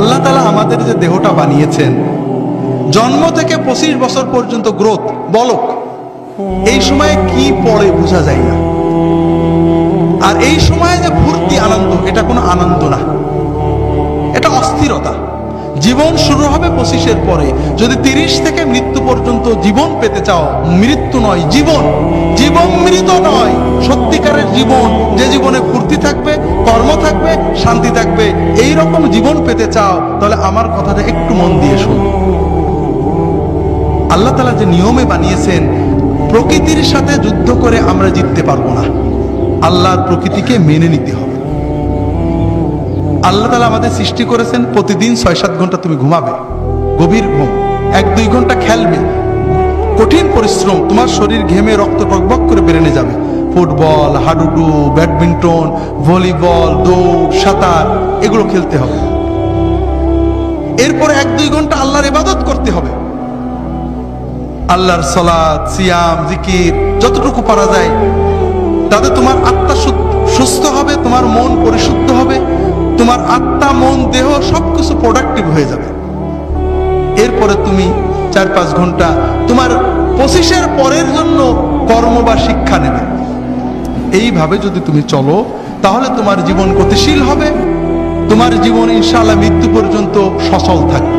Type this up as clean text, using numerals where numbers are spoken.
আল্লাহ তাআলা আমাদের যে দেহটা বানিয়েছেন, জন্ম থেকে 25 বছর পর্যন্ত গ্রোথ, বলক, এই সময়ে কি পড়ে বোঝা যায় না। আর এই সময়ে যে ফুর্তি আনন্দ, এটা কোনো আনন্দ না, এটা অস্থিরতা। জীবন শুরু হবে 25-এর পরে। যদি 30 থেকে মৃত্যু পর্যন্ত জীবন পেতে চাও, মৃত্যু নয় জীবন, জীবন মৃত নয়, সত্যিকারের জীবন, যে জীবনে ফুর্তি থাকবে, কর্ম থাকবে, শান্তি থাকবে, এই রকম জীবন পেতে চাও, তাহলে আমার কথাটা একটু মন দিয়ে শোনো। আল্লাহ তাআলা যে নিয়মে বানিয়েছেন, প্রকৃতির সাথে যুদ্ধ করে আমরা জিততে পারবো না, আল্লাহর প্রকৃতিকে মেনে নিতে হবে। আল্লাহ তাআলা আমাদের সৃষ্টি করেছেন, প্রতিদিন 6-7 ঘন্টা তুমি ঘুমাবে, গভীর ঘুম, 1-2 ঘন্টা খেলবে, কঠিন পরিশ্রম, তোমার শরীর ঘেমে রক্ত টকবক করে বেরেনে যাবে। ফুটবল, হাডুডু, ব্যাডমিন্টন, ভলিবল, দৌড়, সাঁতার, এগুলো খেলতে হবে। এরপরে 1-2 ঘন্টা আল্লাহর ইবাদত করতে হবে, আল্লাহর সালাত, সিয়াম, জিকির, যতটুকু পারা যায়। তাতে তোমার আত্মা সুস্থ হবে, তোমার মন পরিশুদ্ধ হবে, তোমার আত্মা, মন, দেহ সবকিছু প্রোডাক্টিভ হয়ে যাবে। এরপরে তুমি 4-5 ঘন্টা তোমার 25-এর পরের জন্য কর্ম বা শিক্ষা নেবে। এইভাবে যদি তুমি চলো, তাহলে তোমার জীবন গতিশীল হবে, তোমার জীবন ইনশাআল্লাহ মৃত্যু পর্যন্ত সচল থাকবে।